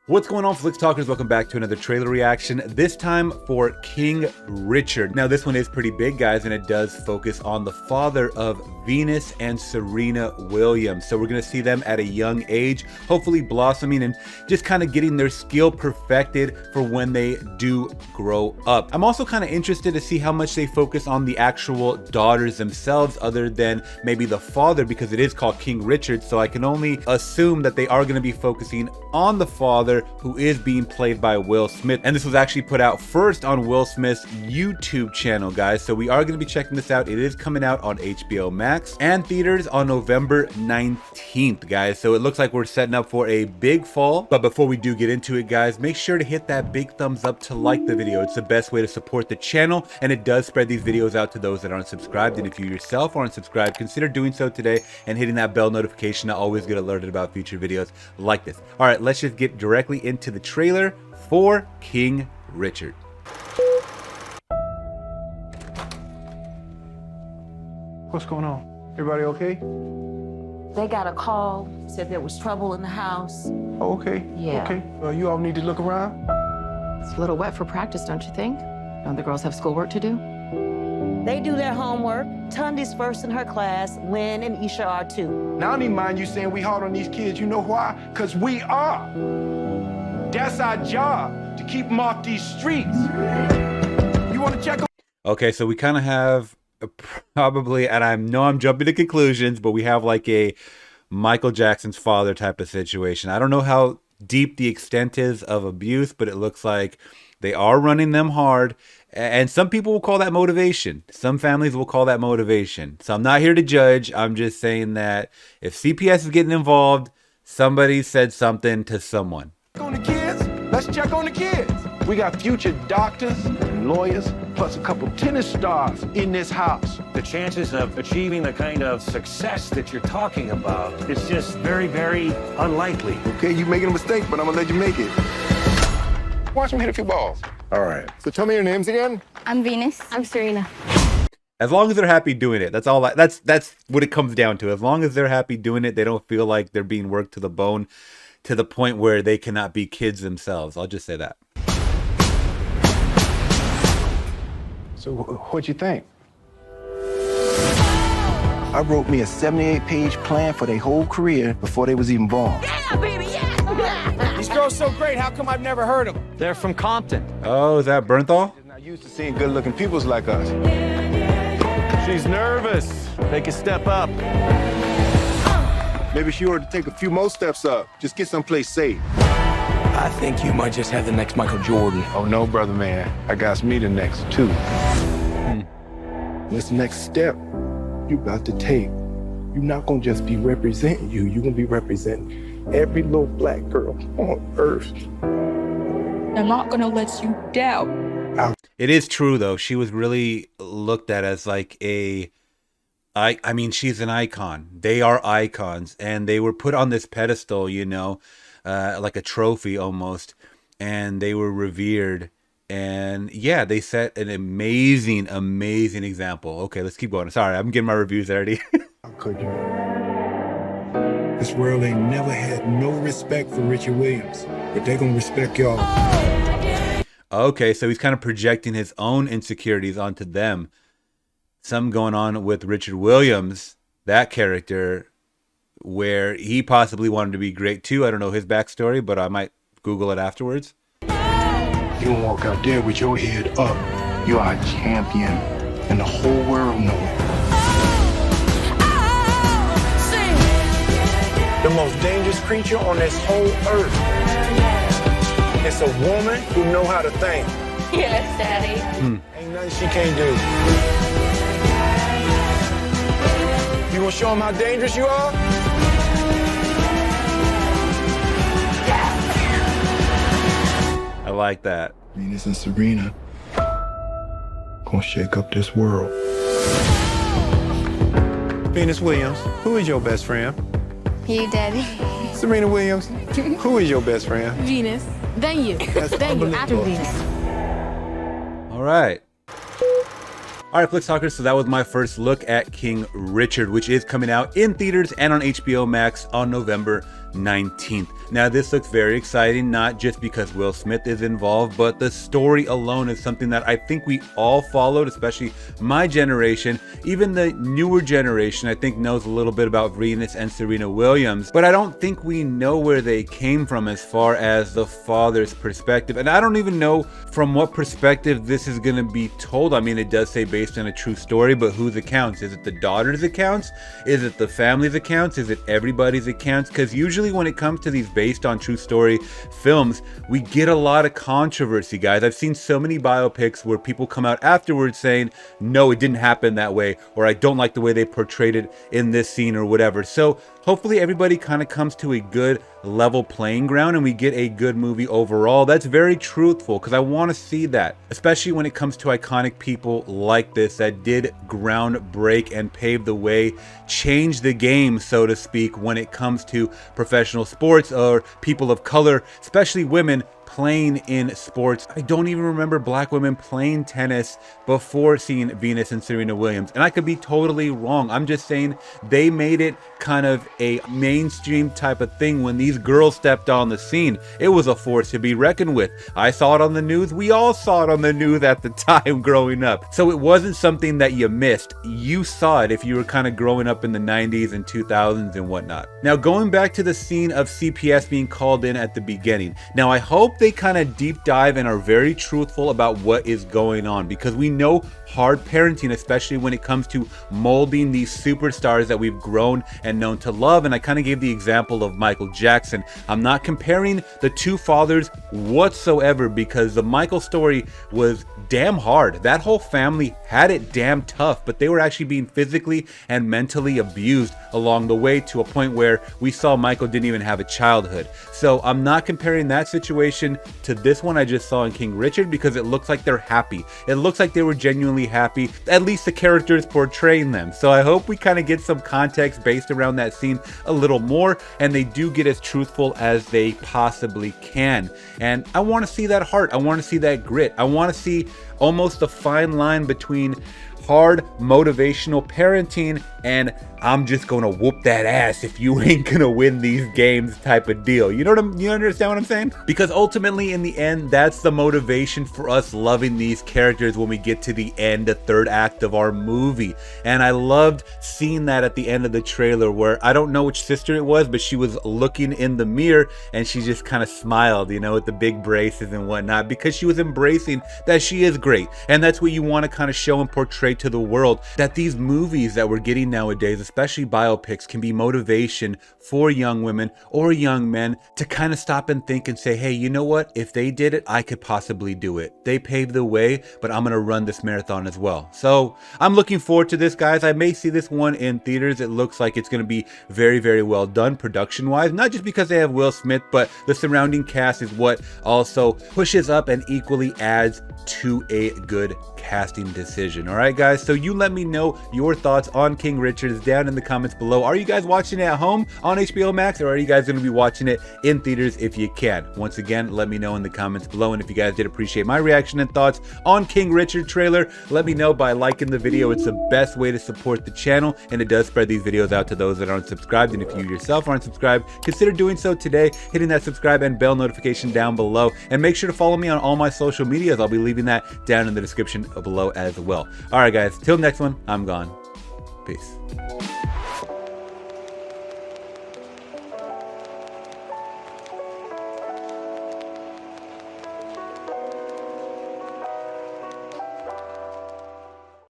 What's going on, Flix Talkers? Welcome back to another trailer reaction, this time for King Richard. Now this one is pretty big, guys, and it does focus on the father of Venus and Serena Williams. So we're gonna see them at a young age, hopefully blossoming and just kind of getting their skill perfected for when they do grow up. I'm also kind of interested to see how much they focus on the actual daughters themselves other than maybe the father, because it is called King Richard, so I can only assume that they are gonna be focusing on the father, who is being played by Will Smith. And this was actually put out first on Will Smith's YouTube channel, guys. So we are going to be checking this out. It is coming out on HBO Max and theaters on November 19th, guys. So it looks like we're setting up for a big fall. But before we do get into it, guys, make sure to hit that big thumbs up to like the video. It's the best way to support the channel, and it does spread these videos out to those that aren't subscribed. And if you yourself aren't subscribed, consider doing so today and hitting that bell notification to always get alerted about future videos like this. All right, let's just get directly into the trailer for King Richard. What's going on? Everybody okay? They got a call, said there was trouble in the house. Oh, okay. Yeah. Okay. You all need to look around? It's a little wet for practice, don't you think? Don't the girls have schoolwork to do? They do their homework. Tundi's first in her class. Lynn and Isha are too. Now, I don't even mind you saying we hard on these kids. You know why? Because we are. That's our job, to keep them off these streets. You want to check them? Okay, so we kind of have probably, and I know I'm jumping to conclusions, but we have like a Michael Jackson's father type of situation. I don't know how deep the extent is of abuse, but it looks like they are running them hard. And some people will call that motivation. Some families will call that motivation. So I'm not here to judge. I'm just saying that if CPS is getting involved, somebody said something to someone. On the kids? Let's check on the kids. We got future doctors and lawyers, plus a couple tennis stars in this house. The chances of achieving the kind of success that you're talking about is just very, very unlikely. Okay, you making a mistake, but I'm gonna let you make it. Watch them hit a few balls. All right. So tell me your names again. I'm Venus. I'm Serena. As long as they're happy doing it, that's all. That's what it comes down to. As long as they're happy doing it, they don't feel like they're being worked to the bone, to the point where they cannot be kids themselves. I'll just say that. So what'd you think? I wrote me a 78-page plan for their whole career before they was even born. Yeah, baby, yeah! These girls so great, how come I've never heard of them? They're from Compton. Oh, is that Bernthal? Not used to seeing good-looking peoples like us. She's nervous. Take a step up. Maybe she ought to take a few more steps up. Just get someplace safe. I think you might just have the next Michael Jordan. Oh, no, brother, man. I got me the next two. What's the next step you got to take? You're not going to just be representing you. You're going to be representing every little black girl on earth. I'm not gonna let you down. It is true, though. She was really looked at as like I mean, she's an icon. They are icons, and they were put on this pedestal, you know, like a trophy almost, and they were revered. And yeah, they set an amazing, amazing example. Okay, let's keep going. Sorry, I'm getting my reviews already. How could you? This world ain't never had no respect for Richard Williams, but they gonna respect y'all. Okay, so he's kind of projecting his own insecurities onto them. Something going on with Richard Williams, that character, where he possibly wanted to be great too. I don't know his backstory, but I might Google it afterwards. You don't walk out there with your head up. You are a champion, and the whole world know it. The most dangerous creature on this whole earth. It's a woman who know how to think. Yes, Daddy. Ain't nothing she can't do. You gonna show them how dangerous you are? I like that. Venus and Serena gonna shake up this world. Venus Williams, who is your best friend? You, Daddy. Serena Williams, who is your best friend? Venus. Then you. Then you. After Venus. All right. All right, Flix Talkers, so that was my first look at King Richard, which is coming out in theaters and on HBO Max on November 19th. Now this looks very exciting, not just because Will Smith is involved, but the story alone is something that I think we all followed, especially my generation. Even the newer generation, I think, knows a little bit about Venus and Serena Williams, but I don't think we know where they came from as far as the father's perspective. And I don't even know from what perspective this is going to be told. I mean, it does say based on a true story, but whose accounts? Is it the daughter's accounts? Is it the family's accounts? Is it everybody's accounts? Because usually when it comes to these based on true story films, we get a lot of controversy, guys. I've seen so many biopics where people come out afterwards saying, no, it didn't happen that way, or I don't like the way they portrayed it in this scene or whatever. So hopefully everybody kind of comes to a good level playing ground and we get a good movie overall that's very truthful, because I want to see that, especially when it comes to iconic people like this that did groundbreak and pave the way, change the game, so to speak, when it comes to professional sports or people of color, especially women, playing in sports. I don't even remember black women playing tennis before seeing Venus and Serena Williams, and I could be totally wrong. I'm just saying they made it kind of a mainstream type of thing when these girls stepped on the scene. It was a force to be reckoned with. I saw it on the news. We all saw it on the news at the time growing up. So it wasn't something that you missed. You saw it if you were kind of growing up in the 90s and 2000s and whatnot. Now, going back to the scene of CPS being called in at the beginning. Now, I hope they kind of deep dive and are very truthful about what is going on, because we know hard parenting, especially when it comes to molding these superstars that we've grown and known to love. And I kind of gave the example of Michael Jackson. I'm not comparing the two fathers whatsoever, because the Michael story was damn hard. That whole family had it damn tough, but they were actually being physically and mentally abused along the way, to a point where we saw Michael didn't even have a childhood. So I'm not comparing that situation to this one I just saw in King Richard, because it looks like they're happy. It looks like they were genuinely happy, at least the characters portraying them. So I hope we kind of get some context based around that scene a little more, and they do get as truthful as they possibly can. And I want to see that heart. I want to see that grit. I want to see almost the fine line between hard motivational parenting and I'm just gonna whoop that ass if you ain't gonna win these games type of deal. You understand what I'm saying? Because ultimately in the end, that's the motivation for us loving these characters when we get to the end, the third act of our movie. And I loved seeing that at the end of the trailer, where I don't know which sister it was, but she was looking in the mirror and she just kind of smiled, you know, with the big braces and whatnot, because she was embracing that she is great. And that's what you want to kind of show and portray to the world, that these movies that we're getting nowadays, especially biopics, can be motivation for young women or young men to kind of stop and think and say, hey, you know what? If they did it, I could possibly do it. They paved the way, but I'm going to run this marathon as well. So I'm looking forward to this, guys. I may see this one in theaters. It looks like it's going to be very, very well done production wise, not just because they have Will Smith, but the surrounding cast is what also pushes up and equally adds to a good casting decision. All right, guys, so you let me know your thoughts on King Richard down in the comments below. Are you guys watching it at home on HBO Max, or are you guys going to be watching it in theaters if you can? Once again, let me know in the comments below. And if you guys did appreciate my reaction and thoughts on King Richard trailer, let me know by liking the video. It's the best way to support the channel, and it does spread these videos out to those that aren't subscribed. And if you yourself aren't subscribed, consider doing so today, hitting that subscribe and bell notification down below. And make sure to follow me on all my social medias. I'll be leaving that down in the description below as well. All right, guys, till next one, I'm gone. Peace.